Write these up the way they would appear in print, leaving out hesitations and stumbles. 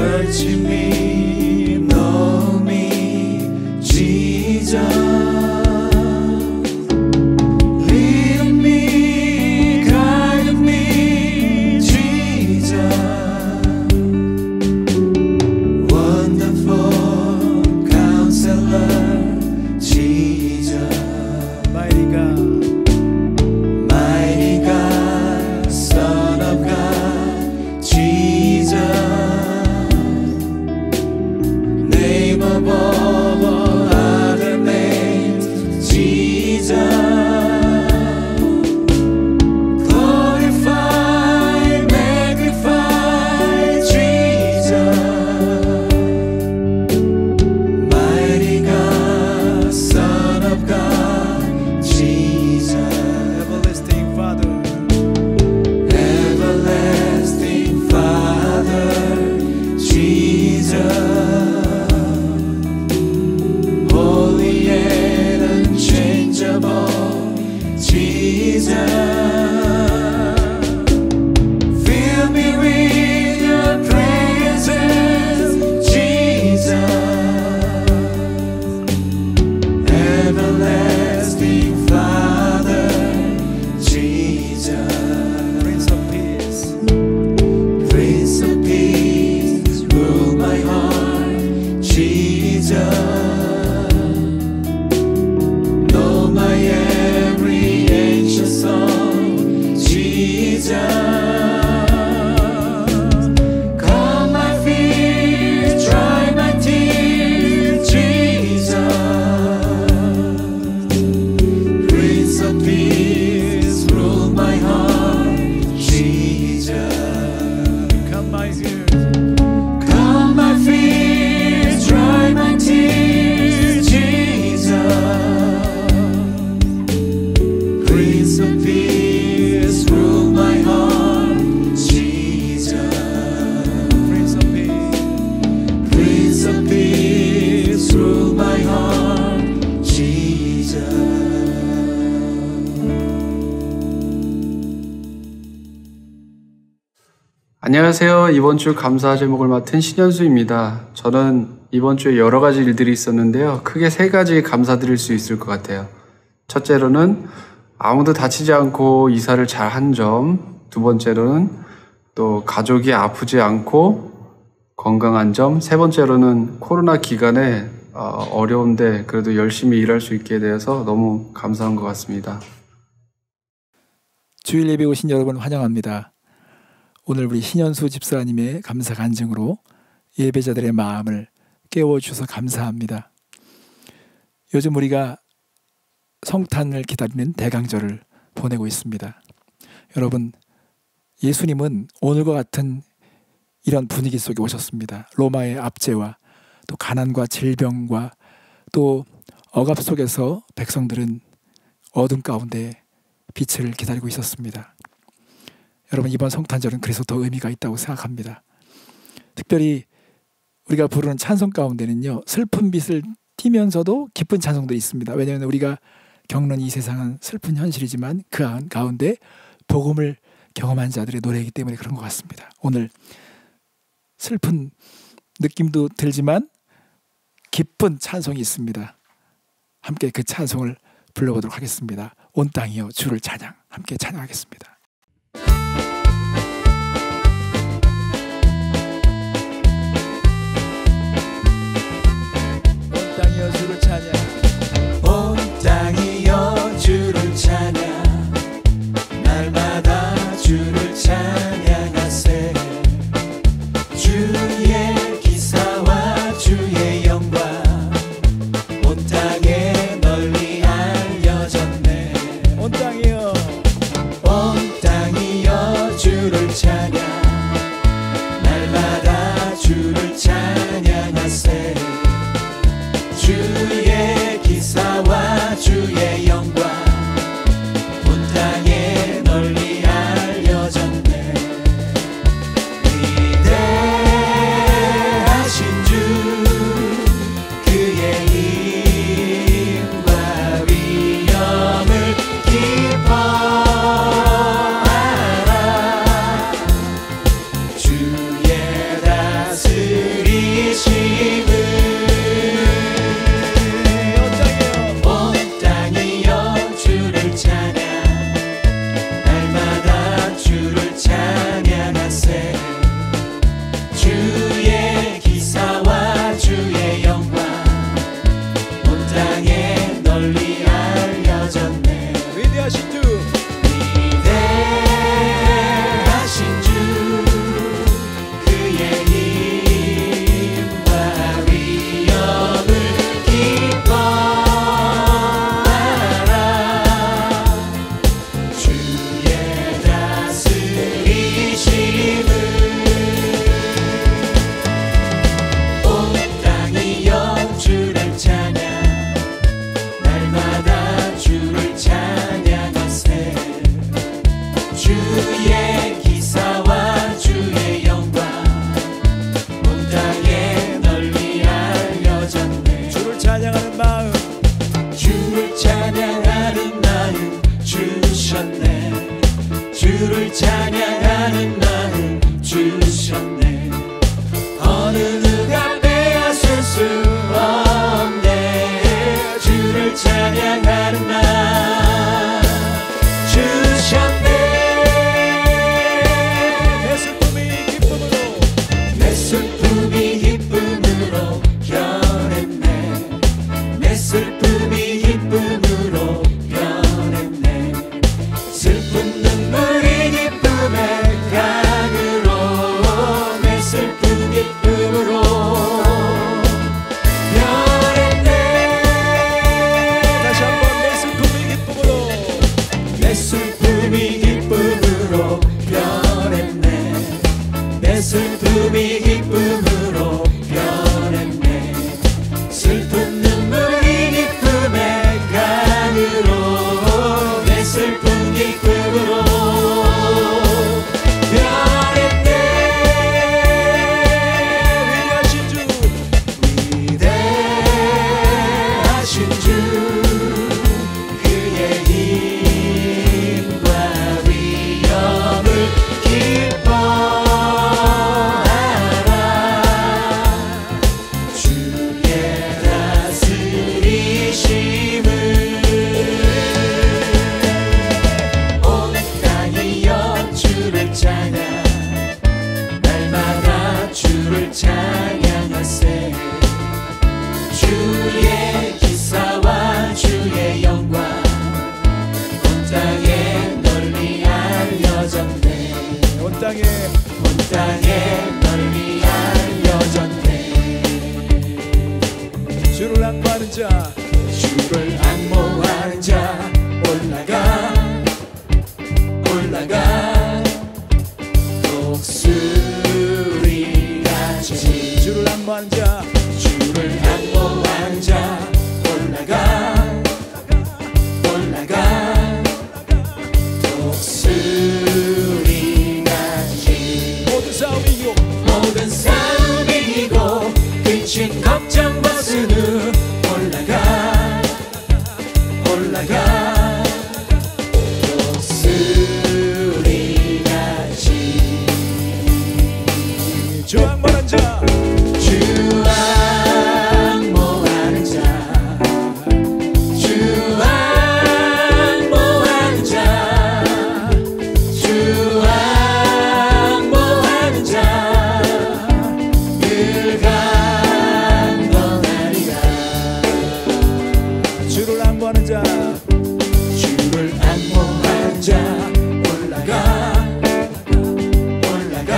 Searching me, know me, Jesus. Lead me, guide me, Jesus. Wonderful Counselor, Jesus. Mighty God, Son of God, Jesus. Name above all other names, Jesus. Glorify, magnify, Jesus. Mighty God, Son of God, Jesus. Everlasting Father, everlasting Father, Jesus. Holy and unchangeable, Jesus. Fill me with your praises, Jesus. Everlasting Father, Jesus. Prince of Peace, Prince of Peace, rule my heart, Jesus. Know my every anxious song, Jesus. Calm my fears, dry my tears, Jesus. Prince of Peace, rule my heart, Jesus. Calm my fears, calm my fears, dry my tears, Jesus. Prince of Peace, rule my heart, Jesus. Prince of Peace, Prince of Peace, rule my heart, Jesus. 안녕하세요. 이번 주 감사 제목을 맡은 신현수입니다. 저는 이번 주에 여러 가지 일들이 있었는데요. 크게 세 가지 감사드릴 수 있을 것 같아요. 첫째로는 아무도 다치지 않고 이사를 잘 한 점, 두 번째로는 또 가족이 아프지 않고 건강한 점, 세 번째로는 코로나 기간에 어려운데 그래도 열심히 일할 수 있게 되어서 너무 감사한 것 같습니다. 주일 예배 오신 여러분 환영합니다. 오늘 우리 신현수 집사님의 감사 간증으로 예배자들의 마음을 깨워주셔서 감사합니다. 요즘 우리가 성탄을 기다리는 대강절을 보내고 있습니다. 여러분, 예수님은 오늘과 같은 이런 분위기 속에 오셨습니다. 로마의 압제와 또 가난과 질병과 또 억압 속에서 백성들은 어둠 가운데 빛을 기다리고 있었습니다. 여러분, 이번 성탄절은 그래서 더 의미가 있다고 생각합니다. 특별히 우리가 부르는 찬송 가운데는요, 슬픈 빛을 띠면서도 기쁜 찬송들이 있습니다. 왜냐하면 우리가 겪는 이 세상은 슬픈 현실이지만 그 가운데 복음을 경험한 자들의 노래이기 때문에 그런 것 같습니다. 오늘 슬픈 느낌도 들지만 기쁜 찬송이 있습니다. 함께 그 찬송을 불러보도록 하겠습니다. 온 땅이여 주를 찬양, 함께 찬양하겠습니다. 온 땅이여 주를 찬양, 온 땅이여 주를 찬양, 날마다 주를 찬양하세. 주의 기사와 주의 영광 온 땅에 널리 알려졌네. 온 땅이여, 온 주를 찬양하는 마음 주셨네. 어느 누가 빼앗을 수 없네. 주를 찬양하는 마음 주셨네. 내 슬픔이 기쁨으로, 내 슬픔이 기쁨으로 변했네. 내 슬픔이 기쁨으로 변했네. 슬픈 눈물이 기쁨의 강으로, 내 슬픈 기쁨으로 변했네. 다시 한번 내 슬픔이 기쁨으로, 내 슬픔이 기쁨으로 변했네. 내 슬픔이 기쁨으로 변했네. 슬픈 눈물이 기쁨의 강으로, 내 슬픈 기쁨으로 변했네. 위대하신 주, 위대하신 주, 그의 힘과 위엄을 기뻐하라. 주의 다스리심을 온 땅이여 주를 찬양, 날마다 주를 찬양하세. 주의 기사와 주의 영광 온 땅에 널리 알려졌네. 온 땅에 널리 알려졌네. 주를 악모하는 자, 주를 악모하는 자 올라가 올라가 독수리같이. 주를 악모하는 자, 주를 악모하는 자 올라가 올라가 독수리같이. 모든 싸움 이기고, 모든 싸움 이기고 끝인 걱정 벗은 후 올라가 올라가 독수리같이. 주 악모하는 자, 주 악모하는 자, 주 악모하는 자, 주 악모하는 자 늘 강건하리라. 주를 악모하는 자, 주를 악모하는 자 올라가 올라가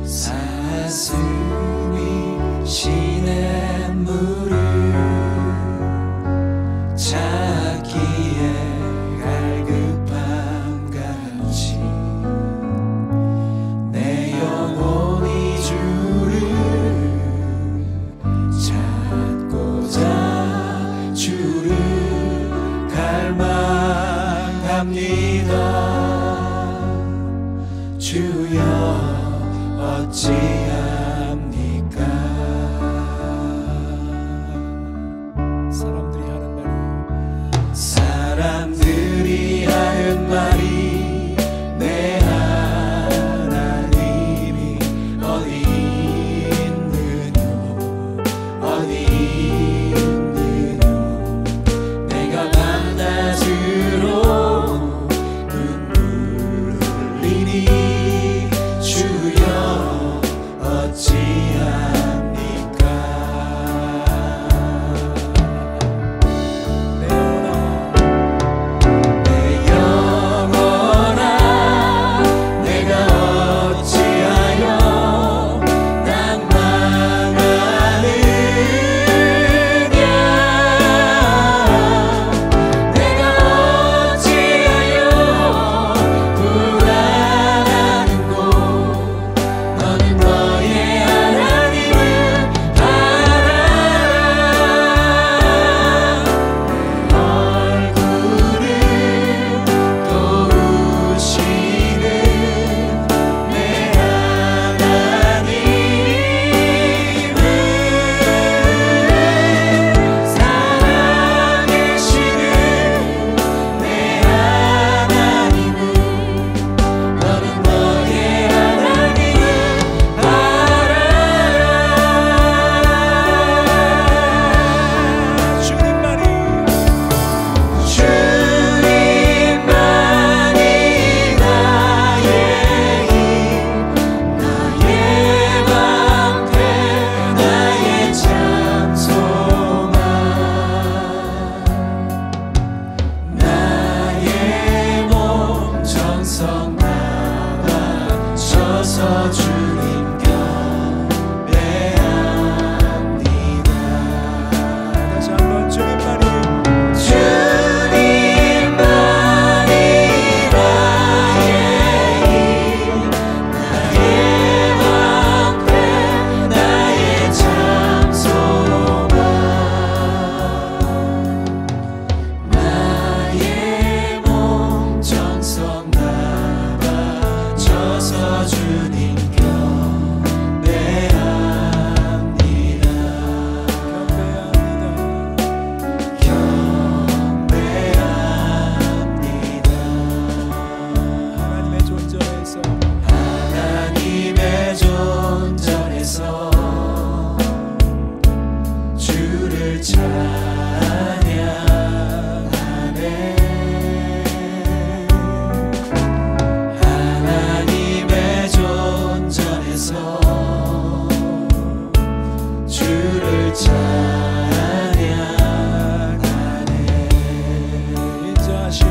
사슴이 시냇물을 찾기에 갈급함 같이 내 영혼이 주를 찾고자 주를 갈망합니다. 주여 어찌합니까? 사람들이 하는 말이 내 하나님이 어디 있느뇨 어디 있느뇨 내가 밤낮으로 눈물 흘리니 주여 어찌합니까? 내 영혼아 내가 어찌하여 낭망하느냐 내가 어찌하여 불안하는고 너는 너의 하나님을 알아라. 내 얼굴을 도우시는 내 하나님을 살아계시는 내 하나님을 너는 너의 하나님을 알아라. 주님만이 나의 힘 나의 방패 나의 참소망 나의 몸 정성 다 바쳐서 주님 경배합니다. 다시 한번 주님만이 나의 힘 나의 방패 나의 참소망 나의 몸 정성 다 바쳐서 주님 경배합니다. 경배합니다. 하나님의 존전에서 주를 찬양하네. 하나님의 존전에서 주를 찬양하네. 인자하신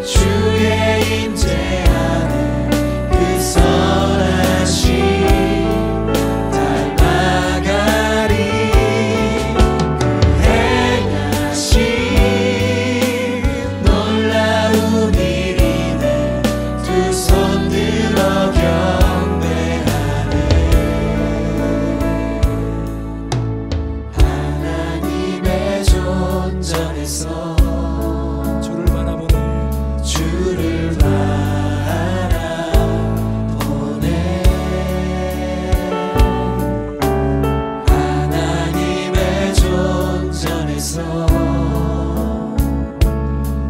주의 임재 안에 그 선하신 달마가리 그 행하신 놀라운 일이네. 두 손 들어 경배하네. 하나님의 존전에서 주를 바라보네. 하나님의 존전에서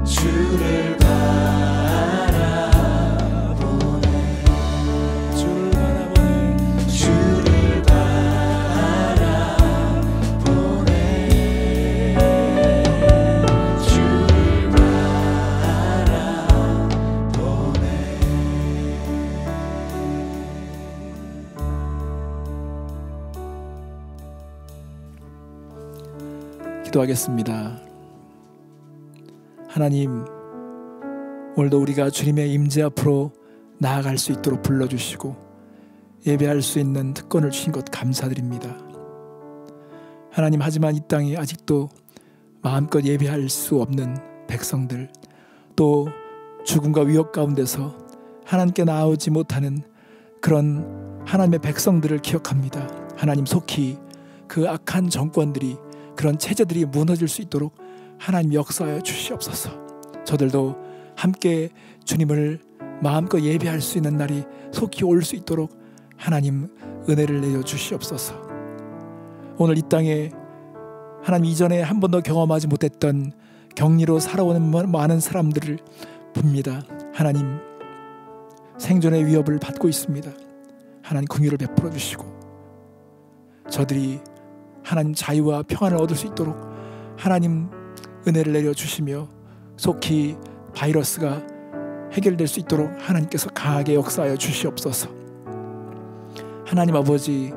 주를 바라보네. 주를 바라보네. 기도하겠습니다. 하나님, 오늘도 우리가 주님의 임재 앞으로 나아갈 수 있도록 불러주시고 예배할 수 있는 특권을 주신 것 감사드립니다. 하나님, 하지만 이 땅에 아직도 마음껏 예배할 수 없는 백성들, 또 죽음과 위협 가운데서 하나님께 나오지 못하는 그런 하나님의 백성들을 기억합니다. 하나님, 속히 그 악한 정권들이, 그런 체제들이 무너질 수 있도록 하나님 역사하여 주시옵소서. 저들도 함께 주님을 마음껏 예배할 수 있는 날이 속히 올 수 있도록 하나님 은혜를 내려 주시옵소서. 오늘 이 땅에 하나님 이전에 한 번도 경험하지 못했던 격리로 살아오는 많은 사람들을 봅니다. 하나님, 생존의 위협을 받고 있습니다. 하나님 긍휼을 베풀어 주시고 저들이 하나님 자유와 평안을 얻을 수 있도록 하나님 은혜를 내려 주시며 속히 바이러스가 해결될 수 있도록 하나님께서 강하게 역사하여 주시옵소서. 하나님 아버지,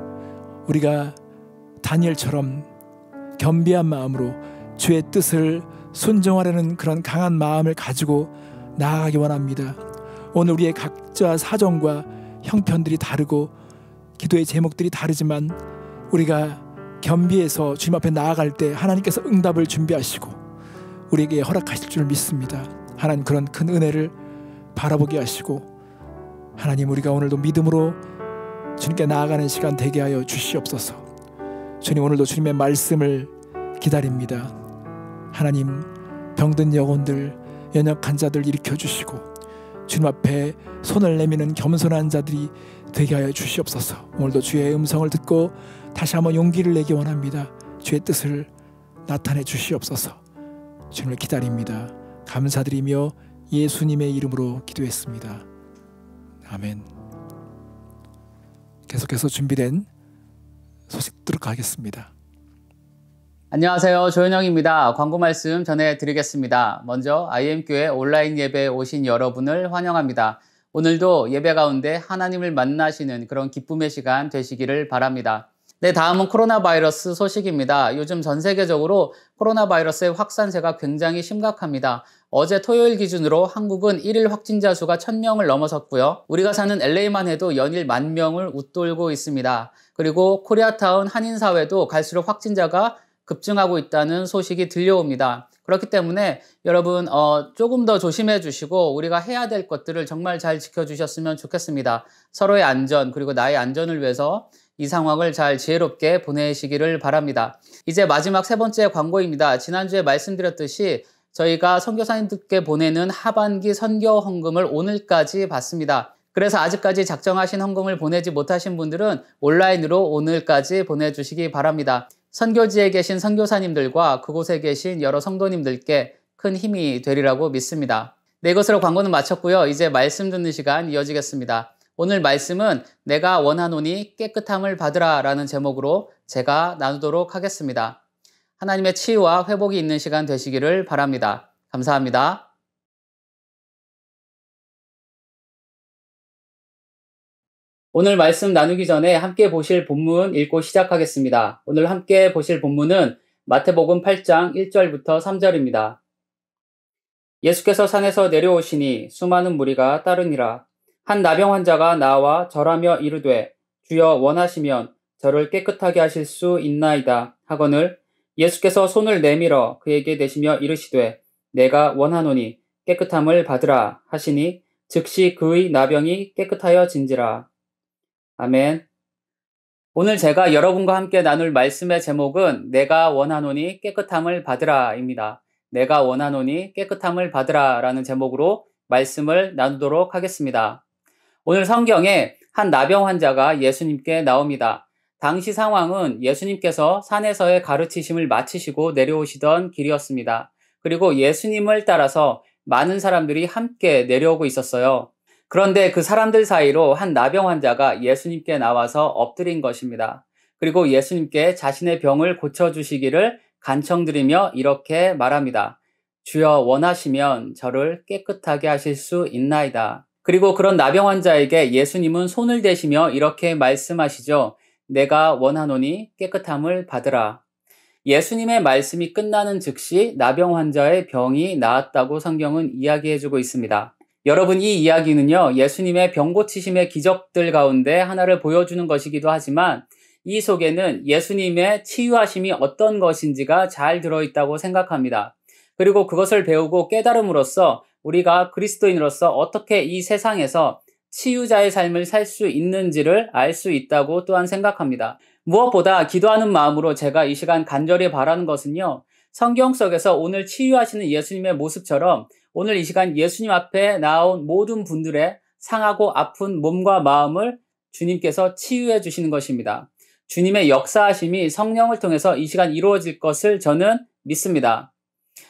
우리가 다니엘처럼 겸비한 마음으로 주의 뜻을 순종하려는 그런 강한 마음을 가지고 나아가기 원합니다. 오늘 우리의 각자 사정과 형편들이 다르고 기도의 제목들이 다르지만 우리가 겸비해서 주님 앞에 나아갈 때 하나님께서 응답을 준비하시고 우리에게 허락하실 줄 믿습니다. 하나님, 그런 큰 은혜를 바라보게 하시고 하나님, 우리가 오늘도 믿음으로 주님께 나아가는 시간 되게 하여 주시옵소서. 주님, 오늘도 주님의 말씀을 기다립니다. 하나님, 병든 영혼들, 연약한 자들 일으켜주시고 주님 앞에 손을 내미는 겸손한 자들이 되게 하여 주시옵소서. 오늘도 주의 음성을 듣고 다시 한번 용기를 내기 원합니다. 주의 뜻을 나타내 주시옵소서. 주님을 기다립니다. 감사드리며 예수님의 이름으로 기도했습니다. 아멘. 계속해서 준비된 소식 듣도록 하겠습니다. 안녕하세요. 조현영입니다. 광고 말씀 전해드리겠습니다. 먼저 IM교회 온라인 예배에 오신 여러분을 환영합니다. 오늘도 예배 가운데 하나님을 만나시는 그런 기쁨의 시간 되시기를 바랍니다. 네, 다음은 코로나 바이러스 소식입니다. 요즘 전 세계적으로 코로나 바이러스의 확산세가 굉장히 심각합니다. 어제 토요일 기준으로 한국은 1일 확진자 수가 1000명을 넘어섰고요. 우리가 사는 LA만 해도 연일 10,000명을 웃돌고 있습니다. 그리고 코리아타운 한인사회도 갈수록 확진자가 급증하고 있다는 소식이 들려옵니다. 그렇기 때문에 여러분 조금 더 조심해 주시고 우리가 해야 될 것들을 정말 잘 지켜주셨으면 좋겠습니다. 서로의 안전 그리고 나의 안전을 위해서 이 상황을 잘 지혜롭게 보내시기를 바랍니다. 이제 마지막 세 번째 광고입니다. 지난주에 말씀드렸듯이 저희가 선교사님들께 보내는 하반기 선교 헌금을 오늘까지 받습니다. 그래서 아직까지 작정하신 헌금을 보내지 못하신 분들은 온라인으로 오늘까지 보내주시기 바랍니다. 선교지에 계신 선교사님들과 그곳에 계신 여러 성도님들께 큰 힘이 되리라고 믿습니다. 네, 이것으로 광고는 마쳤고요. 이제 말씀 듣는 시간 이어지겠습니다. 오늘 말씀은 내가 원하노니 깨끗함을 받으라 라는 제목으로 제가 나누도록 하겠습니다. 하나님의 치유와 회복이 있는 시간 되시기를 바랍니다. 감사합니다. 오늘 말씀 나누기 전에 함께 보실 본문 읽고 시작하겠습니다. 오늘 함께 보실 본문은 마태복음 8장 1절부터 3절입니다. 예수께서 산에서 내려오시니 수많은 무리가 따르니라. 한 나병 환자가 나와 절하며 이르되 주여 원하시면 저를 깨끗하게 하실 수 있나이다 하거늘 예수께서 손을 내밀어 그에게 대시며 이르시되 내가 원하노니 깨끗함을 받으라 하시니 즉시 그의 나병이 깨끗하여 진지라. 아멘. 오늘 제가 여러분과 함께 나눌 말씀의 제목은 내가 원하노니 깨끗함을 받으라 입니다. 내가 원하노니 깨끗함을 받으라 라는 제목으로 말씀을 나누도록 하겠습니다. 오늘 성경에 한 나병 환자가 예수님께 나옵니다. 당시 상황은 예수님께서 산에서의 가르치심을 마치시고 내려오시던 길이었습니다. 그리고 예수님을 따라서 많은 사람들이 함께 내려오고 있었어요. 그런데 그 사람들 사이로 한 나병 환자가 예수님께 나와서 엎드린 것입니다. 그리고 예수님께 자신의 병을 고쳐주시기를 간청드리며 이렇게 말합니다. 주여 원하시면 저를 깨끗하게 하실 수 있나이다. 그리고 그런 나병 환자에게 예수님은 손을 대시며 이렇게 말씀하시죠. 내가 원하노니 깨끗함을 받으라. 예수님의 말씀이 끝나는 즉시 나병 환자의 병이 나았다고 성경은 이야기해주고 있습니다. 여러분, 이 이야기는요, 예수님의 병 고치심의 기적들 가운데 하나를 보여주는 것이기도 하지만 이 속에는 예수님의 치유하심이 어떤 것인지가 잘 들어있다고 생각합니다. 그리고 그것을 배우고 깨달음으로써 우리가 그리스도인으로서 어떻게 이 세상에서 치유자의 삶을 살 수 있는지를 알 수 있다고 또한 생각합니다. 무엇보다 기도하는 마음으로 제가 이 시간 간절히 바라는 것은요, 성경 속에서 오늘 치유하시는 예수님의 모습처럼 오늘 이 시간 예수님 앞에 나온 모든 분들의 상하고 아픈 몸과 마음을 주님께서 치유해 주시는 것입니다. 주님의 역사하심이 성령을 통해서 이 시간 이루어질 것을 저는 믿습니다.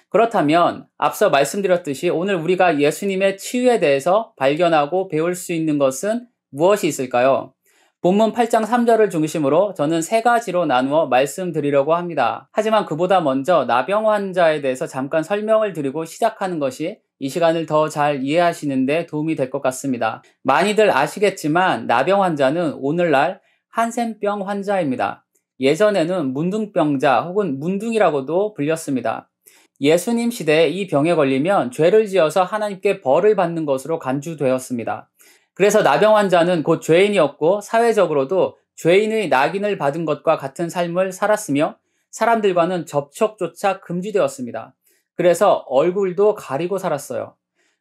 그렇다면 앞서 말씀드렸듯이 오늘 우리가 예수님의 치유에 대해서 발견하고 배울 수 있는 것은 무엇이 있을까요? 본문 8장 3절을 중심으로 저는 3가지로 나누어 말씀드리려고 합니다. 하지만 그보다 먼저 나병 환자에 대해서 잠깐 설명을 드리고 시작하는 것이 이 시간을 더 잘 이해하시는 데 도움이 될 것 같습니다. 많이들 아시겠지만 나병 환자는 오늘날 한센병 환자입니다. 예전에는 문둥병자 혹은 문둥이라고도 불렸습니다. 예수님 시대에 이 병에 걸리면 죄를 지어서 하나님께 벌을 받는 것으로 간주되었습니다. 그래서 나병 환자는 곧 죄인이었고 사회적으로도 죄인의 낙인을 받은 것과 같은 삶을 살았으며 사람들과는 접촉조차 금지되었습니다. 그래서 얼굴도 가리고 살았어요.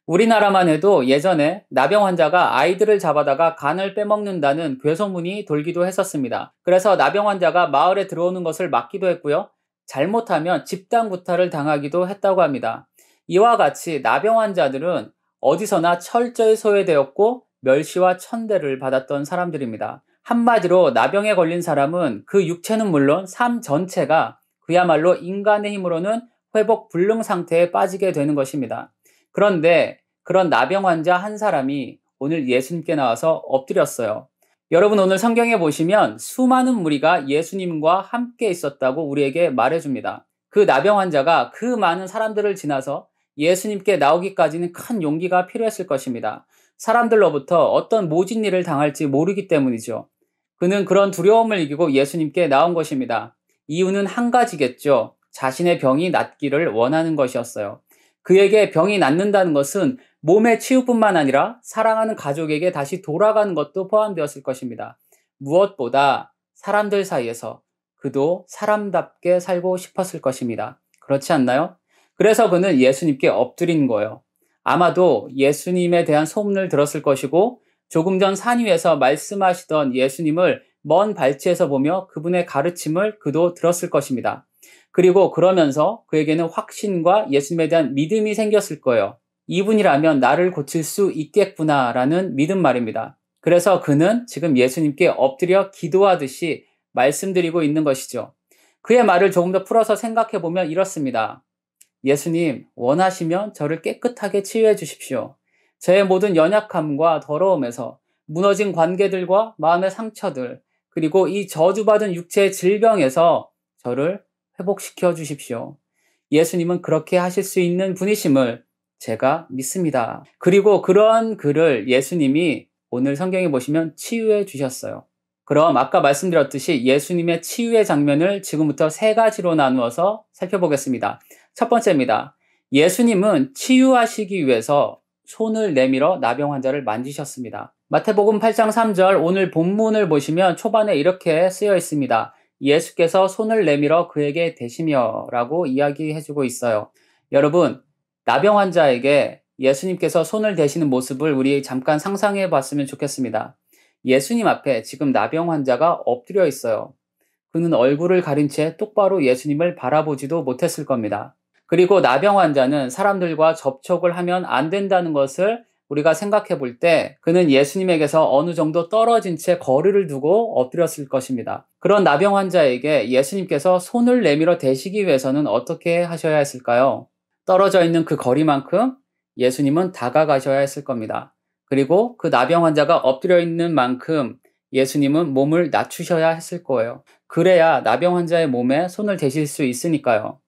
우리나라만 해도 예전에 나병 환자가 아이들을 잡아다가 간을 빼먹는다는 괴소문이 돌기도 했었습니다. 그래서 나병 환자가 마을에 들어오는 것을 막기도 했고요. 잘못하면 집단 구타를 당하기도 했다고 합니다. 이와 같이 나병 환자들은 어디서나 철저히 소외되었고 멸시와 천대를 받았던 사람들입니다. 한마디로 나병에 걸린 사람은 그 육체는 물론 삶 전체가 그야말로 인간의 힘으로는 회복 불능 상태에 빠지게 되는 것입니다. 그런데 그런 나병 환자 한 사람이 오늘 예수님께 나와서 엎드렸어요. 여러분, 오늘 성경에 보시면 수많은 무리가 예수님과 함께 있었다고 우리에게 말해줍니다. 그 나병 환자가 그 많은 사람들을 지나서 예수님께 나오기까지는 큰 용기가 필요했을 것입니다. 사람들로부터 어떤 모진 일을 당할지 모르기 때문이죠. 그는 그런 두려움을 이기고 예수님께 나온 것입니다. 이유는 한 가지겠죠. 자신의 병이 낫기를 원하는 것이었어요. 그에게 병이 낫는다는 것은 몸의 치유뿐만 아니라 사랑하는 가족에게 다시 돌아가는 것도 포함되었을 것입니다. 무엇보다 사람들 사이에서 그도 사람답게 살고 싶었을 것입니다. 그렇지 않나요? 그래서 그는 예수님께 엎드린 거예요. 아마도 예수님에 대한 소문을 들었을 것이고 조금 전 산 위에서 말씀하시던 예수님을 먼 발치에서 보며 그분의 가르침을 그도 들었을 것입니다. 그리고 그러면서 그에게는 확신과 예수님에 대한 믿음이 생겼을 거예요. 이분이라면 나를 고칠 수 있겠구나라는 믿음 말입니다. 그래서 그는 지금 예수님께 엎드려 기도하듯이 말씀드리고 있는 것이죠. 그의 말을 조금 더 풀어서 생각해 보면 이렇습니다. 예수님, 원하시면 저를 깨끗하게 치유해 주십시오. 저의 모든 연약함과 더러움에서 무너진 관계들과 마음의 상처들, 그리고 이 저주받은 육체의 질병에서 저를 회복시켜 주십시오. 예수님은 그렇게 하실 수 있는 분이심을 제가 믿습니다. 그리고 그런 그를 예수님이 오늘 성경에 보시면 치유해 주셨어요. 그럼 아까 말씀드렸듯이 예수님의 치유의 장면을 지금부터 3가지로 나누어서 살펴보겠습니다. 첫 번째입니다. 예수님은 치유하시기 위해서 손을 내밀어 나병 환자를 만지셨습니다. 마태복음 8장 3절 오늘 본문을 보시면 초반에 이렇게 쓰여 있습니다. 예수께서 손을 내밀어 그에게 대시며 라고 이야기해주고 있어요. 여러분, 나병 환자에게 예수님께서 손을 대시는 모습을 우리 잠깐 상상해 봤으면 좋겠습니다. 예수님 앞에 지금 나병 환자가 엎드려 있어요. 그는 얼굴을 가린 채 똑바로 예수님을 바라보지도 못했을 겁니다. 그리고 나병 환자는 사람들과 접촉을 하면 안 된다는 것을 우리가 생각해 볼 때 그는 예수님에게서 어느 정도 떨어진 채 거리를 두고 엎드렸을 것입니다. 그런 나병 환자에게 예수님께서 손을 내밀어 대시기 위해서는 어떻게 하셔야 했을까요? 떨어져 있는 그 거리만큼 예수님은 다가가셔야 했을 겁니다. 그리고 그 나병 환자가 엎드려 있는 만큼 예수님은 몸을 낮추셔야 했을 거예요. 그래야 나병 환자의 몸에 손을 대실 수 있으니까요.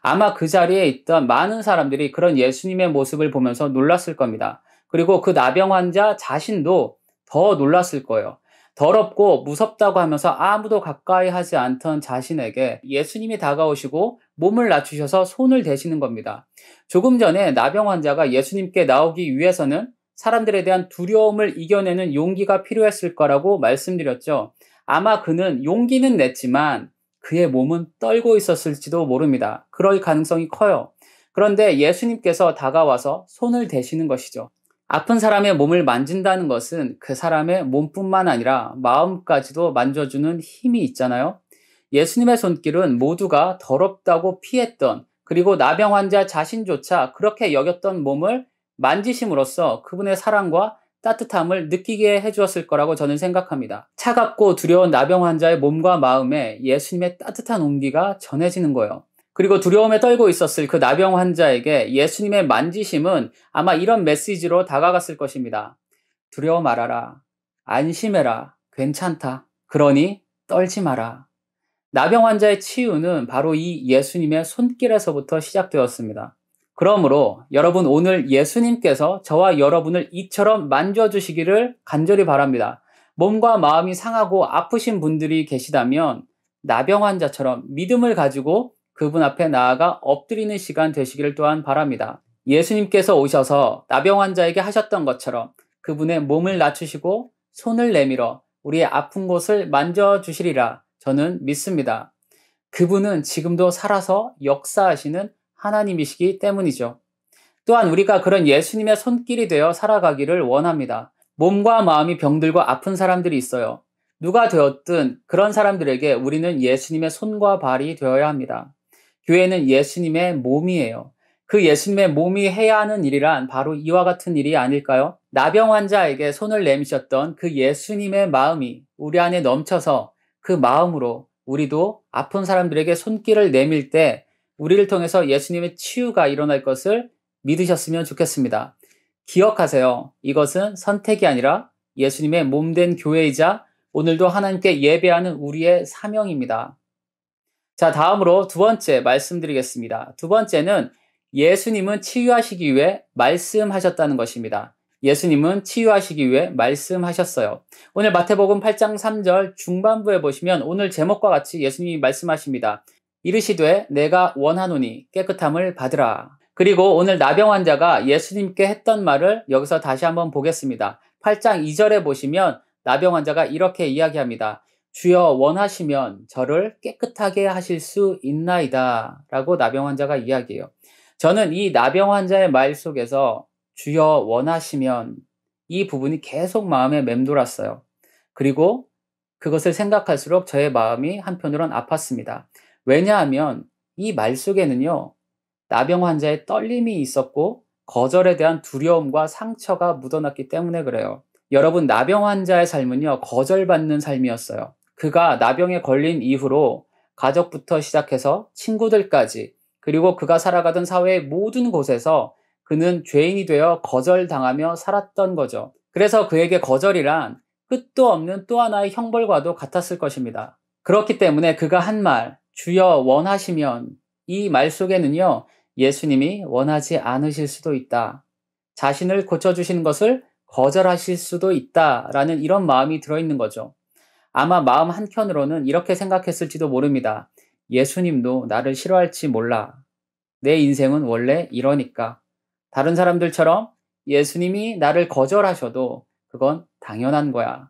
아마 그 자리에 있던 많은 사람들이 그런 예수님의 모습을 보면서 놀랐을 겁니다. 그리고 그 나병 환자 자신도 더 놀랐을 거예요. 더럽고 무섭다고 하면서 아무도 가까이 하지 않던 자신에게 예수님이 다가오시고 몸을 낮추셔서 손을 대시는 겁니다. 조금 전에 나병 환자가 예수님께 나오기 위해서는 사람들에 대한 두려움을 이겨내는 용기가 필요했을 거라고 말씀드렸죠. 아마 그는 용기는 냈지만 그의 몸은 떨고 있었을지도 모릅니다. 그럴 가능성이 커요. 그런데 예수님께서 다가와서 손을 대시는 것이죠. 아픈 사람의 몸을 만진다는 것은 그 사람의 몸뿐만 아니라 마음까지도 만져주는 힘이 있잖아요. 예수님의 손길은 모두가 더럽다고 피했던, 그리고 나병 환자 자신조차 그렇게 여겼던 몸을 만지심으로써 그분의 사랑과 따뜻함을 느끼게 해주었을 거라고 저는 생각합니다. 차갑고 두려운 나병 환자의 몸과 마음에 예수님의 따뜻한 온기가 전해지는 거예요. 그리고 두려움에 떨고 있었을 그 나병 환자에게 예수님의 만지심은 아마 이런 메시지로 다가갔을 것입니다. 두려워 말아라. 안심해라. 괜찮다. 그러니 떨지 마라. 나병 환자의 치유는 바로 이 예수님의 손길에서부터 시작되었습니다. 그러므로 여러분, 오늘 예수님께서 저와 여러분을 이처럼 만져주시기를 간절히 바랍니다. 몸과 마음이 상하고 아프신 분들이 계시다면 나병 환자처럼 믿음을 가지고 그분 앞에 나아가 엎드리는 시간 되시기를 또한 바랍니다. 예수님께서 오셔서 나병 환자에게 하셨던 것처럼 그분의 몸을 낮추시고 손을 내밀어 우리의 아픈 곳을 만져주시리라 저는 믿습니다. 그분은 지금도 살아서 역사하시는 하나님이시기 때문이죠. 또한 우리가 그런 예수님의 손길이 되어 살아가기를 원합니다. 몸과 마음이 병들고 아픈 사람들이 있어요. 누가 되었든 그런 사람들에게 우리는 예수님의 손과 발이 되어야 합니다. 교회는 예수님의 몸이에요. 그 예수님의 몸이 해야 하는 일이란 바로 이와 같은 일이 아닐까요? 나병 환자에게 손을 내미셨던 그 예수님의 마음이 우리 안에 넘쳐서 그 마음으로 우리도 아픈 사람들에게 손길을 내밀 때 우리를 통해서 예수님의 치유가 일어날 것을 믿으셨으면 좋겠습니다. 기억하세요. 이것은 선택이 아니라 예수님의 몸된 교회이자 오늘도 하나님께 예배하는 우리의 사명입니다. 자, 다음으로 두 번째 말씀드리겠습니다. 두 번째는 예수님은 치유하시기 위해 말씀하셨다는 것입니다. 예수님은 치유하시기 위해 말씀하셨어요. 오늘 마태복음 8장 3절 중반부에 보시면 오늘 제목과 같이 예수님이 말씀하십니다. 이르시되 내가 원하노니 깨끗함을 받으라. 그리고 오늘 나병 환자가 예수님께 했던 말을 여기서 다시 한번 보겠습니다. 8장 2절에 보시면 나병 환자가 이렇게 이야기합니다. 주여 원하시면 저를 깨끗하게 하실 수 있나이다 라고 나병 환자가 이야기해요. 저는 이 나병 환자의 말 속에서 주여 원하시면 이 부분이 계속 마음에 맴돌았어요. 그리고 그것을 생각할수록 저의 마음이 한편으론 아팠습니다. 왜냐하면 이 말 속에는요, 나병 환자의 떨림이 있었고 거절에 대한 두려움과 상처가 묻어났기 때문에 그래요. 여러분, 나병 환자의 삶은요, 거절받는 삶이었어요. 그가 나병에 걸린 이후로 가족부터 시작해서 친구들까지, 그리고 그가 살아가던 사회의 모든 곳에서 그는 죄인이 되어 거절당하며 살았던 거죠. 그래서 그에게 거절이란 끝도 없는 또 하나의 형벌과도 같았을 것입니다. 그렇기 때문에 그가 한 말, 주여 원하시면, 이 말 속에는요, 예수님이 원하지 않으실 수도 있다. 자신을 고쳐주시는 것을 거절하실 수도 있다라는 이런 마음이 들어있는 거죠. 아마 마음 한켠으로는 이렇게 생각했을지도 모릅니다. 예수님도 나를 싫어할지 몰라. 내 인생은 원래 이러니까. 다른 사람들처럼 예수님이 나를 거절하셔도 그건 당연한 거야.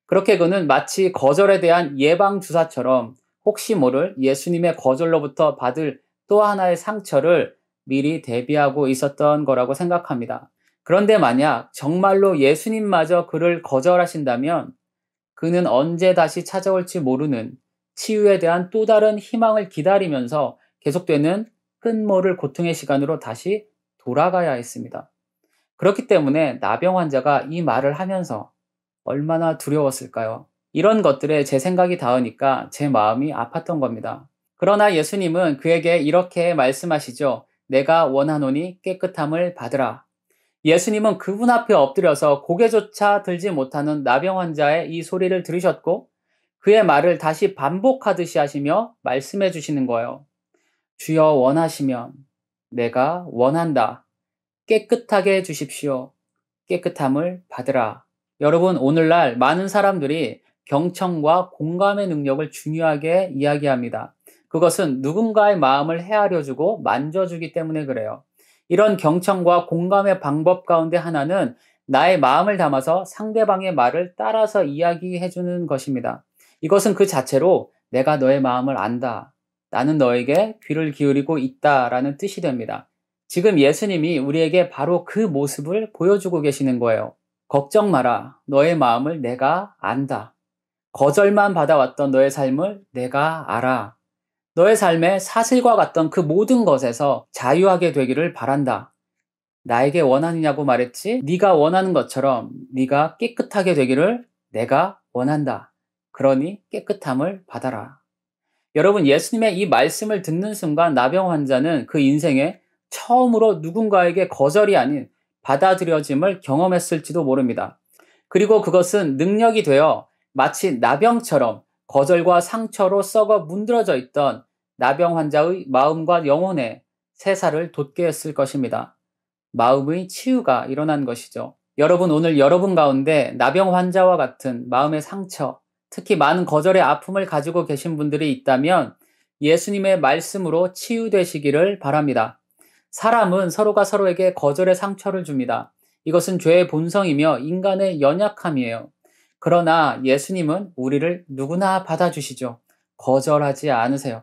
그렇게 그는 마치 거절에 대한 예방주사처럼 혹시 모를 예수님의 거절로부터 받을 또 하나의 상처를 미리 대비하고 있었던 거라고 생각합니다. 그런데 만약 정말로 예수님마저 그를 거절하신다면 그는 언제 다시 찾아올지 모르는 치유에 대한 또 다른 희망을 기다리면서 계속되는 끝모를 고통의 시간으로 다시 돌아가야 했습니다. 그렇기 때문에 나병 환자가 이 말을 하면서 얼마나 두려웠을까요? 이런 것들에 제 생각이 닿으니까 제 마음이 아팠던 겁니다. 그러나 예수님은 그에게 이렇게 말씀하시죠. 내가 원하노니 깨끗함을 받으라. 예수님은 그분 앞에 엎드려서 고개조차 들지 못하는 나병 환자의 이 소리를 들으셨고 그의 말을 다시 반복하듯이 하시며 말씀해 주시는 거예요. 주여 원하시면 내가 원한다. 깨끗하게 해 주십시오. 깨끗함을 받으라. 여러분, 오늘날 많은 사람들이 경청과 공감의 능력을 중요하게 이야기합니다. 그것은 누군가의 마음을 헤아려주고 만져주기 때문에 그래요. 이런 경청과 공감의 방법 가운데 하나는 나의 마음을 담아서 상대방의 말을 따라서 이야기해주는 것입니다. 이것은 그 자체로 내가 너의 마음을 안다. 나는 너에게 귀를 기울이고 있다라는 뜻이 됩니다. 지금 예수님이 우리에게 바로 그 모습을 보여주고 계시는 거예요. 걱정 마라. 너의 마음을 내가 안다. 거절만 받아왔던 너의 삶을 내가 알아. 너의 삶에 사슬과 같던 그 모든 것에서 자유하게 되기를 바란다. 나에게 원하느냐고 말했지? 네가 원하는 것처럼 네가 깨끗하게 되기를 내가 원한다. 그러니 깨끗함을 받아라. 여러분, 예수님의 이 말씀을 듣는 순간 나병 환자는 그 인생에 처음으로 누군가에게 거절이 아닌 받아들여짐을 경험했을지도 모릅니다. 그리고 그것은 능력이 되어 마치 나병처럼 거절과 상처로 썩어 문드러져 있던 나병 환자의 마음과 영혼에 새살을 돋게 했을 것입니다. 마음의 치유가 일어난 것이죠. 여러분, 오늘 여러분 가운데 나병 환자와 같은 마음의 상처, 특히 많은 거절의 아픔을 가지고 계신 분들이 있다면 예수님의 말씀으로 치유되시기를 바랍니다. 사람은 서로가 서로에게 거절의 상처를 줍니다. 이것은 죄의 본성이며 인간의 연약함이에요. 그러나 예수님은 우리를 누구나 받아주시죠. 거절하지 않으세요.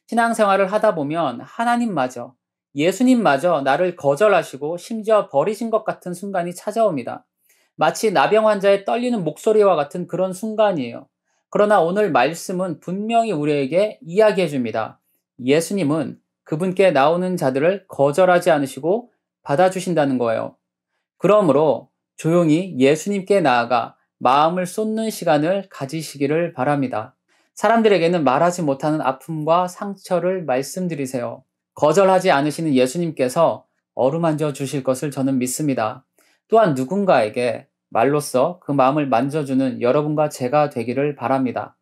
신앙생활을 하다 보면 하나님마저, 예수님마저 나를 거절하시고 심지어 버리신 것 같은 순간이 찾아옵니다. 마치 나병 환자의 떨리는 목소리와 같은 그런 순간이에요. 그러나 오늘 말씀은 분명히 우리에게 이야기해 줍니다. 예수님은 그분께 나오는 자들을 거절하지 않으시고 받아주신다는 거예요. 그러므로 조용히 예수님께 나아가 마음을 쏟는 시간을 가지시기를 바랍니다. 사람들에게는 말하지 못하는 아픔과 상처를 말씀드리세요. 거절하지 않으시는 예수님께서 어루만져 주실 것을 저는 믿습니다. 또한 누군가에게 말로써 그 마음을 만져주는 여러분과 제가 되기를 바랍니다.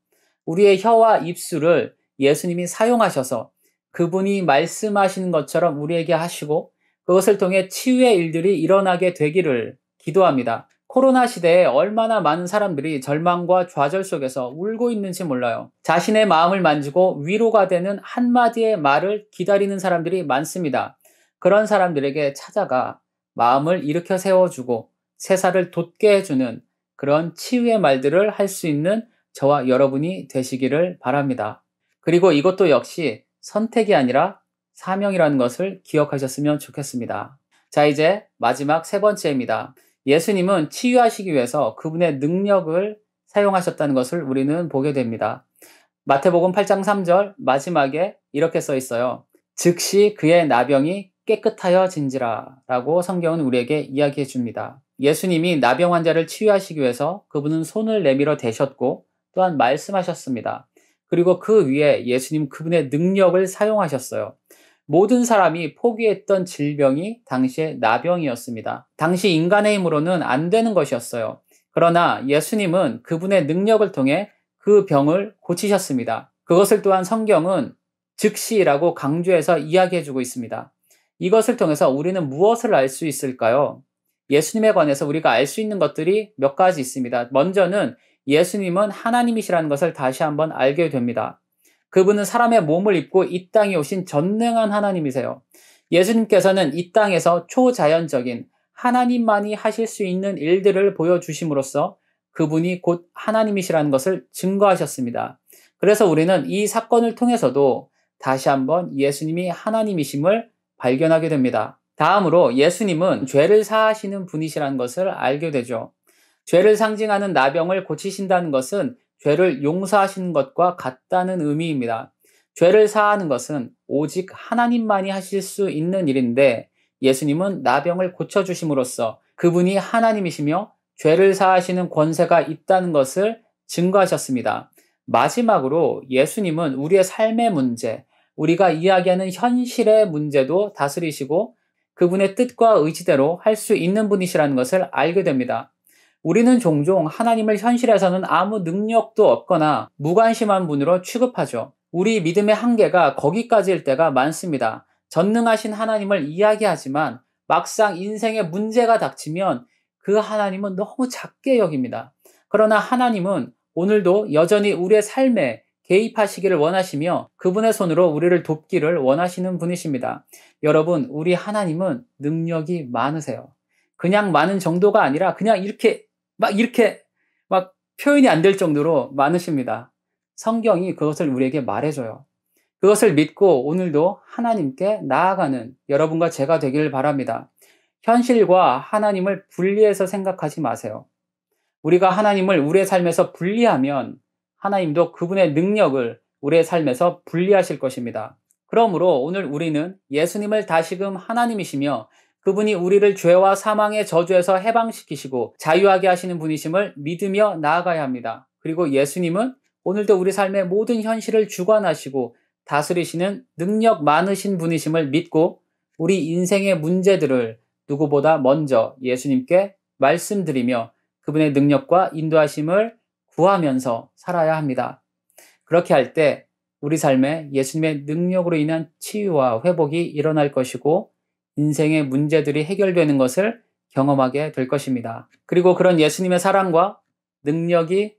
우리의 혀와 입술을 예수님이 사용하셔서 그분이 말씀하시는 것처럼 우리에게 하시고 그것을 통해 치유의 일들이 일어나게 되기를 기도합니다. 코로나 시대에 얼마나 많은 사람들이 절망과 좌절 속에서 울고 있는지 몰라요. 자신의 마음을 만지고 위로가 되는 한마디의 말을 기다리는 사람들이 많습니다. 그런 사람들에게 찾아가 마음을 일으켜 세워주고 새살을 돋게 해주는 그런 치유의 말들을 할 수 있는 저와 여러분이 되시기를 바랍니다. 그리고 이것도 역시 선택이 아니라 사명이라는 것을 기억하셨으면 좋겠습니다. 자, 이제 마지막 세 번째입니다. 예수님은 치유하시기 위해서 그분의 능력을 사용하셨다는 것을 우리는 보게 됩니다. 마태복음 8장 3절 마지막에 이렇게 써 있어요. 즉시 그의 나병이 깨끗하여진지라 라고 성경은 우리에게 이야기해 줍니다. 예수님이 나병 환자를 치유하시기 위해서 그분은 손을 내밀어 대셨고 또한 말씀하셨습니다. 그리고 그 위에 예수님 그분의 능력을 사용하셨어요. 모든 사람이 포기했던 질병이 당시의 나병이었습니다. 당시 인간의 힘으로는 안 되는 것이었어요. 그러나 예수님은 그분의 능력을 통해 그 병을 고치셨습니다. 그것을 또한 성경은 즉시라고 강조해서 이야기해주고 있습니다. 이것을 통해서 우리는 무엇을 알 수 있을까요? 예수님에 관해서 우리가 알 수 있는 것들이 몇 가지 있습니다. 먼저는 예수님은 하나님이시라는 것을 다시 한번 알게 됩니다. 그분은 사람의 몸을 입고 이 땅에 오신 전능한 하나님이세요. 예수님께서는 이 땅에서 초자연적인 하나님만이 하실 수 있는 일들을 보여주심으로써 그분이 곧 하나님이시라는 것을 증거하셨습니다. 그래서 우리는 이 사건을 통해서도 다시 한번 예수님이 하나님이심을 발견하게 됩니다. 다음으로 예수님은 죄를 사하시는 분이시라는 것을 알게 되죠. 죄를 상징하는 나병을 고치신다는 것은 죄를 용서하시는 것과 같다는 의미입니다. 죄를 사하는 것은 오직 하나님만이 하실 수 있는 일인데 예수님은 나병을 고쳐주심으로써 그분이 하나님이시며 죄를 사하시는 권세가 있다는 것을 증거하셨습니다. 마지막으로 예수님은 우리의 삶의 문제, 우리가 이야기하는 현실의 문제도 다스리시고 그분의 뜻과 의지대로 할 수 있는 분이시라는 것을 알게 됩니다. 우리는 종종 하나님을 현실에서는 아무 능력도 없거나 무관심한 분으로 취급하죠. 우리 믿음의 한계가 거기까지일 때가 많습니다. 전능하신 하나님을 이야기하지만 막상 인생에 문제가 닥치면 그 하나님은 너무 작게 여깁니다. 그러나 하나님은 오늘도 여전히 우리의 삶에 개입하시기를 원하시며 그분의 손으로 우리를 돕기를 원하시는 분이십니다. 여러분, 우리 하나님은 능력이 많으세요. 그냥 많은 정도가 아니라 그냥 이렇게 막 표현이 안 될 정도로 많으십니다. 성경이 그것을 우리에게 말해줘요. 그것을 믿고 오늘도 하나님께 나아가는 여러분과 제가 되기를 바랍니다. 현실과 하나님을 분리해서 생각하지 마세요. 우리가 하나님을 우리의 삶에서 분리하면 하나님도 그분의 능력을 우리의 삶에서 분리하실 것입니다. 그러므로 오늘 우리는 예수님을 다시금 하나님이시며 그분이 우리를 죄와 사망의 저주에서 해방시키시고 자유하게 하시는 분이심을 믿으며 나아가야 합니다. 그리고 예수님은 오늘도 우리 삶의 모든 현실을 주관하시고 다스리시는 능력 많으신 분이심을 믿고 우리 인생의 문제들을 누구보다 먼저 예수님께 말씀드리며 그분의 능력과 인도하심을 구하면서 살아야 합니다. 그렇게 할 때 우리 삶에 예수님의 능력으로 인한 치유와 회복이 일어날 것이고 인생의 문제들이 해결되는 것을 경험하게 될 것입니다. 그리고 그런 예수님의 사랑과 능력이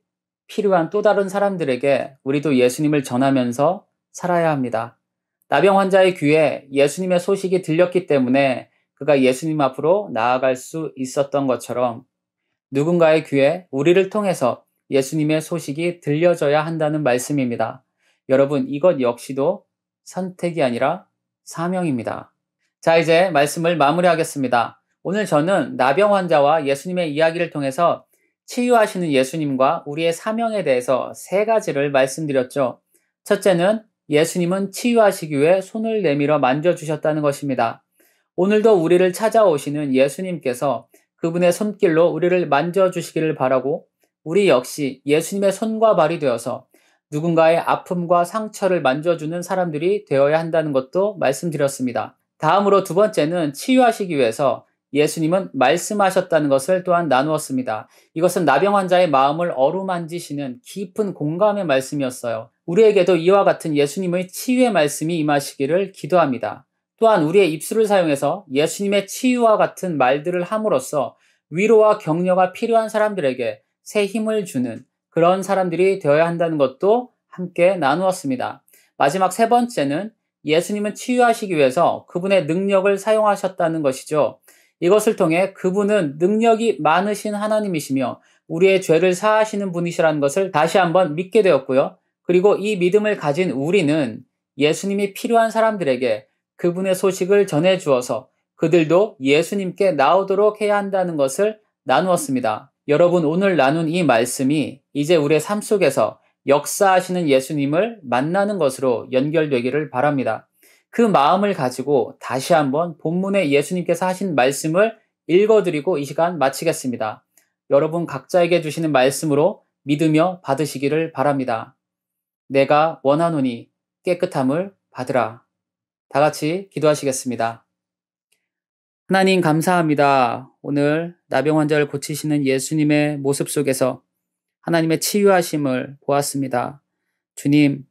필요한 또 다른 사람들에게 우리도 예수님을 전하면서 살아야 합니다. 나병 환자의 귀에 예수님의 소식이 들렸기 때문에 그가 예수님 앞으로 나아갈 수 있었던 것처럼 누군가의 귀에 우리를 통해서 예수님의 소식이 들려져야 한다는 말씀입니다. 여러분, 이것 역시도 선택이 아니라 사명입니다. 자, 이제 말씀을 마무리하겠습니다. 오늘 저는 나병 환자와 예수님의 이야기를 통해서 치유하시는 예수님과 우리의 사명에 대해서 3가지를 말씀드렸죠. 첫째는 예수님은 치유하시기 위해 손을 내밀어 만져주셨다는 것입니다. 오늘도 우리를 찾아오시는 예수님께서 그분의 손길로 우리를 만져주시기를 바라고 우리 역시 예수님의 손과 발이 되어서 누군가의 아픔과 상처를 만져주는 사람들이 되어야 한다는 것도 말씀드렸습니다. 다음으로 2번째는 치유하시기 위해서 예수님은 말씀하셨다는 것을 또한 나누었습니다. 이것은 나병 환자의 마음을 어루만지시는 깊은 공감의 말씀이었어요. 우리에게도 이와 같은 예수님의 치유의 말씀이 임하시기를 기도합니다. 또한 우리의 입술을 사용해서 예수님의 치유와 같은 말들을 함으로써 위로와 격려가 필요한 사람들에게 새 힘을 주는 그런 사람들이 되어야 한다는 것도 함께 나누었습니다. 마지막 3번째는 예수님은 치유하시기 위해서 그분의 능력을 사용하셨다는 것이죠. 이것을 통해 그분은 능력이 많으신 하나님이시며 우리의 죄를 사하시는 분이시라는 것을 다시 한번 믿게 되었고요. 그리고 이 믿음을 가진 우리는 예수님이 필요한 사람들에게 그분의 소식을 전해주어서 그들도 예수님께 나오도록 해야 한다는 것을 나누었습니다. 여러분, 오늘 나눈 이 말씀이 이제 우리의 삶 속에서 역사하시는 예수님을 만나는 것으로 연결되기를 바랍니다. 그 마음을 가지고 다시 한번 본문에 예수님께서 하신 말씀을 읽어드리고 이 시간 마치겠습니다. 여러분 각자에게 주시는 말씀으로 믿으며 받으시기를 바랍니다. 내가 원하노니 깨끗함을 받으라. 다 같이 기도하시겠습니다. 하나님 감사합니다. 오늘 나병 환자를 고치시는 예수님의 모습 속에서 하나님의 치유하심을 보았습니다. 주님,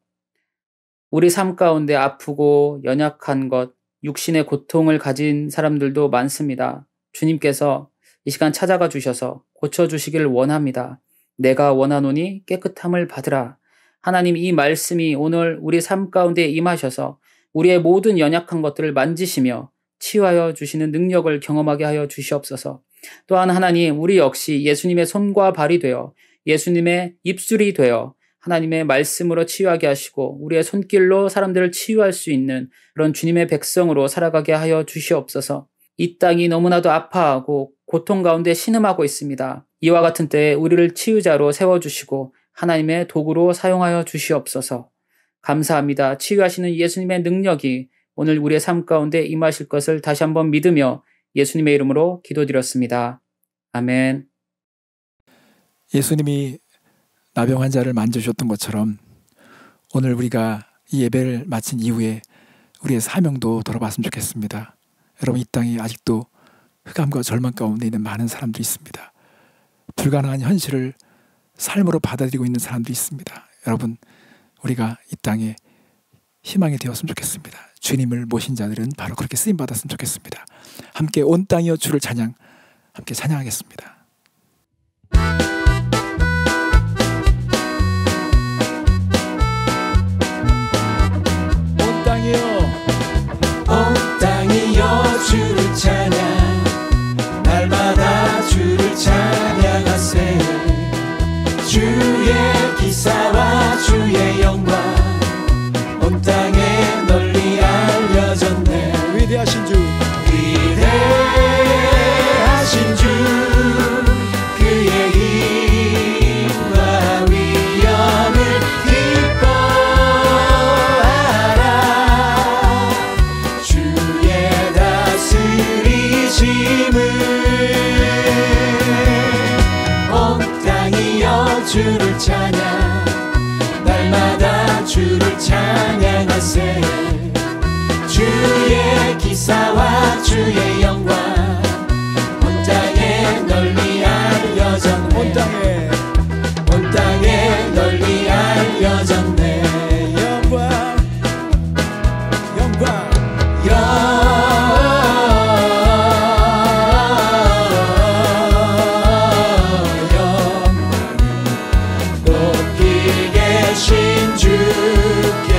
우리 삶 가운데 아프고 연약한 것, 육신의 고통을 가진 사람들도 많습니다. 주님께서 이 시간 찾아가 주셔서 고쳐주시기를 원합니다. 내가 원하노니 깨끗함을 받으라. 하나님, 이 말씀이 오늘 우리 삶 가운데 임하셔서 우리의 모든 연약한 것들을 만지시며 치유하여 주시는 능력을 경험하게 하여 주시옵소서. 또한 하나님, 우리 역시 예수님의 손과 발이 되어 예수님의 입술이 되어 하나님의 말씀으로 치유하게 하시고 우리의 손길로 사람들을 치유할 수 있는 그런 주님의 백성으로 살아가게 하여 주시옵소서. 이 땅이 너무나도 아파하고 고통 가운데 신음하고 있습니다. 이와 같은 때에 우리를 치유자로 세워주시고 하나님의 도구로 사용하여 주시옵소서. 감사합니다. 치유하시는 예수님의 능력이 오늘 우리의 삶 가운데 임하실 것을 다시 한번 믿으며 예수님의 이름으로 기도드렸습니다. 아멘. 예수님이 나병 환자를 만져주셨던 것처럼 오늘 우리가 이 예배를 마친 이후에 우리의 사명도 돌아봤으면 좋겠습니다. 여러분, 이 땅에 아직도 흑암과 절망 가운데 있는 많은 사람들이 있습니다. 불가능한 현실을 삶으로 받아들이고 있는 사람도 있습니다. 여러분, 우리가 이 땅에 희망이 되었으면 좋겠습니다. 주님을 모신 자들은 바로 그렇게 쓰임받았으면 좋겠습니다. 함께 온 땅이여 주를 찬양, 함께 찬양하겠습니다. 주를 찬양 날마다 주를 찬양하세 주의 기사와 주의 영광 온 땅에 널리 알려졌네 위대하신 주 위대하신 주 그의 힘과 위엄을 기뻐하라 주의 다스리심을 온 땅이여 주를 찬양 날마다 주를 찬양하세 주의 기사와 주의 영광 온 땅에 널리 알려졌네 온 땅에 널리 알려졌네 영광 영광 높이 계신 주께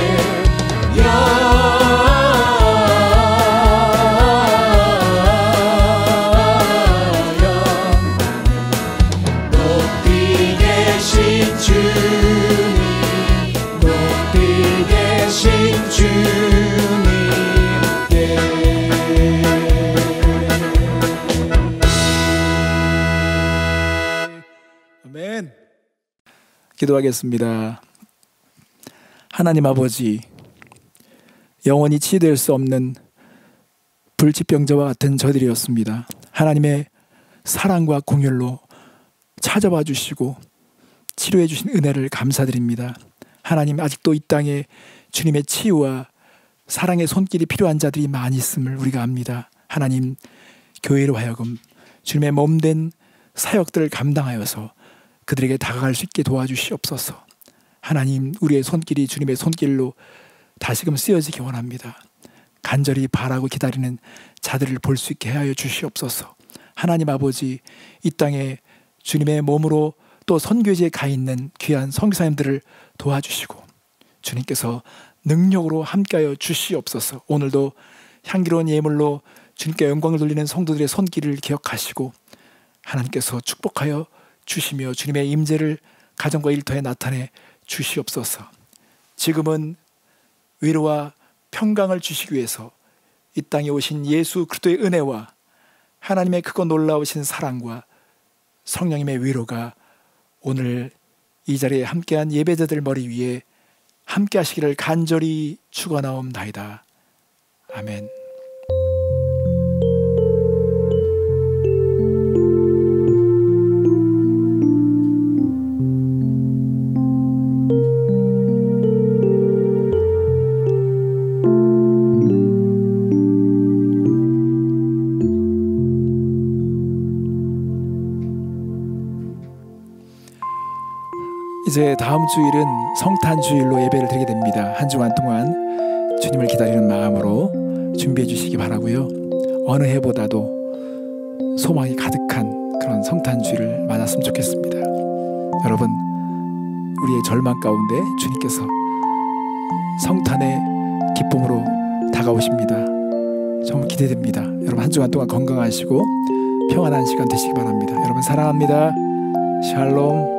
높이 계신 주님 높이 계신 주님께 아멘. 기도하겠습니다. 하나님 아버지, 영원히 치유될 수 없는 불치병자와 같은 저들이었습니다. 하나님의 사랑과 공혈로 찾아와 주시고 치료해 주신 은혜를 감사드립니다. 하나님, 아직도 이 땅에 주님의 치유와 사랑의 손길이 필요한 자들이 많이 있음을 우리가 압니다. 하나님, 교회로 하여금 주님의 몸된 사역들을 감당하여서 그들에게 다가갈 수 있게 도와주시옵소서. 하나님, 우리의 손길이 주님의 손길로 다시금 쓰여지기 원합니다. 간절히 바라고 기다리는 자들을 볼 수 있게 하여 주시옵소서. 하나님 아버지, 이 땅에 주님의 몸으로 또 선교지에 가 있는 귀한 선교사님들을 도와주시고 주님께서 능력으로 함께하여 주시옵소서. 오늘도 향기로운 예물로 주님께 영광을 돌리는 성도들의 손길을 기억하시고 하나님께서 축복하여 주시며 주님의 임재를 가정과 일터에 나타내 주시옵소서. 지금은 위로와 평강을 주시기 위해서 이 땅에 오신 예수 그리스도의 은혜와 하나님의 크고 놀라우신 사랑과 성령님의 위로가 오늘 이 자리에 함께한 예배자들 머리 위에 함께 하시기를 간절히 축원하옵나이다. 아멘. 이제 다음 주일은 성탄 주일로 예배를 드리게 됩니다. 한 주간 동안 주님을 기다리는 마음으로 준비해 주시기 바라고요. 어느 해보다도 소망이 가득한 그런 성탄 주일을 맞았으면 좋겠습니다. 여러분, 우리의 절망 가운데 주님께서 성탄의 기쁨으로 다가오십니다. 정말 기대됩니다. 여러분, 한 주간 동안 건강하시고 평안한 시간 되시기 바랍니다. 여러분 사랑합니다. 샬롬.